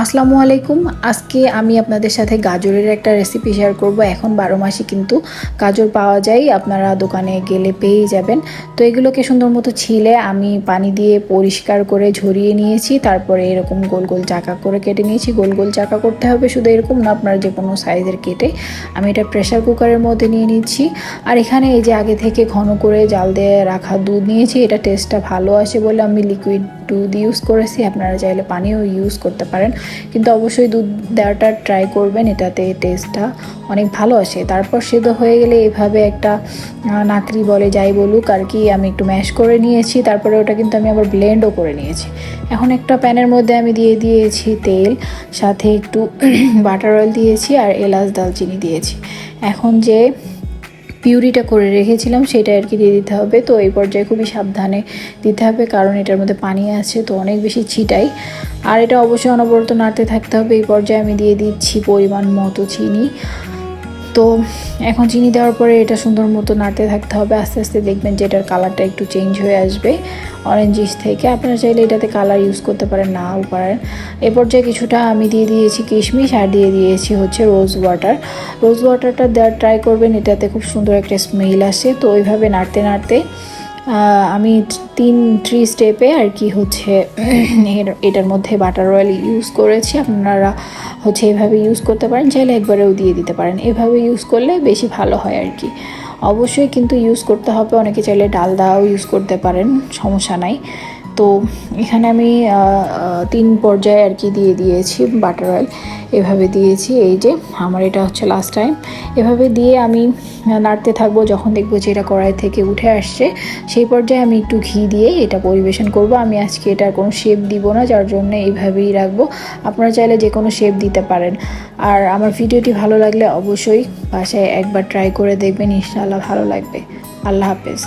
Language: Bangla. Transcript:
আসসালামু আলাইকুম। আজকে আমি আপনাদের সাথে গাজরের একটা রেসিপি শেয়ার করব। এখন 12 মাসই কিন্তু গাজর পাওয়া যায়, আপনারা দোকানে গেলে পেয়েই যাবেন। তো এগুলোকে সুন্দর মতো ছিলে আমি পানি দিয়ে পরিষ্কার করে ঝরিয়ে নিয়েছি। তারপরে এরকম গোল গোল চাকা করে কেটে নিয়েছি। গোল গোল চাকা করতে হবে, শুধু এরকম না, আপনারা যে কোনো সাইজের কেটে আমি এটা প্রেশার কুকারের মধ্যে নিয়ে নিচ্ছি। আর এখানে এই যে আগে থেকে ঘন করে জাল দিয়ে রাখা দুধ নিয়েছি। এটা টেস্টটা ভালো আসে বলে আমি লিকুইড দুধ ইউজ করেছি, আপনারা চাইলে পানিও ইউজ করতে পারেন, কিন্তু অবশ্যই দুধ দেওয়াটা ট্রাই করবেন, এটাতে টেস্টটা অনেক ভালো আসে। তারপর সেদ্ধ হয়ে গেলে এভাবে একটা নাকড়ি বলে যাই বলুক আর কি, আমি একটু ম্যাশ করে নিয়েছি। তারপরে ওটা কিন্তু আমি আবার ব্লেন্ডও করে নিয়েছি। এখন একটা প্যানের মধ্যে আমি দিয়ে দিয়েছি তেল, সাথে একটু বাটার অয়েল দিয়েছি আর এলাচ দালচিনি দিয়েছি। এখন যে পিউরিটা করে রেখেছিলাম সেটা আর কি দিয়ে দিতে হবে। তো এই পর্যায়ে খুবই সাবধানে দিতে হবে, কারণ এটার মধ্যে পানি আছে, তো অনেক বেশি ছিটাই। আর এটা অবশ্যই অনবরত নাড়তে থাকতে হবে। এই পর্যায়ে আমি দিয়ে দিচ্ছি পরিমাণ মতো চিনি। তো এখন চিনি দেওয়ার পরে এটা সুন্দর মতো নাড়তে থাকতে হবে। আস্তে আস্তে দেখবেন যে এটার কালারটা একটু চেঞ্জ হয়ে আসবে অরেঞ্জিশ থেকে। আপনারা চাইলে এটাতে কালার ইউজ করতে পারেন, নাও পারেন। এ পর্যায়ে কিছুটা আমি দিয়ে দিয়েছি কিশমিশ আর দিয়ে দিয়েছি হচ্ছে রোজ ওয়াটার। রোজ ওয়াটারটা দেওয়ার ট্রাই করবেন, এটাতে খুব সুন্দর একটা স্মেল আসে। তো ওইভাবে নাড়তে নাড়তে আমি থ্রি স্টেপে আর কি হচ্ছে এটার মধ্যে বাটার অয়েল ইউজ করেছি। আপনারা হচ্ছে এভাবে ইউজ করতে পারেন, চাইলে একবারেও দিয়ে দিতে পারেন। এভাবে ইউজ করলে বেশি ভালো হয় আর কি। অবশ্যই কিন্তু ইউজ করতে হবে, অনেকে চাইলে ডালদাও ইউজ করতে পারেন, সমস্যা নাই। তো এখানে আমি 3 পর্যায়ে আর কি দিয়ে দিয়েছি বাটার অয়েল, এভাবে দিয়েছি। এই যে আমার এটা হচ্ছে লাস্ট টাইম। এভাবে দিয়ে আমি নাড়তে থাকবো, যখন দেখবো যে এটা কড়াই থেকে উঠে আসছে সেই পর্যায়ে আমি একটু ঘি দিয়ে এটা পরিবেশন করব। আমি আজকে এটার কোনো শেপ দিব না, যার জন্য এইভাবেই রাখবো। আপনারা চাইলে যে কোনো শেপ দিতে পারেন। আর আমার ভিডিওটি ভালো লাগলে অবশ্যই বাসায় একবার ট্রাই করে দেখবেন, ইনশাআল্লাহ ভালো লাগবে। আল্লাহ হাফেজ।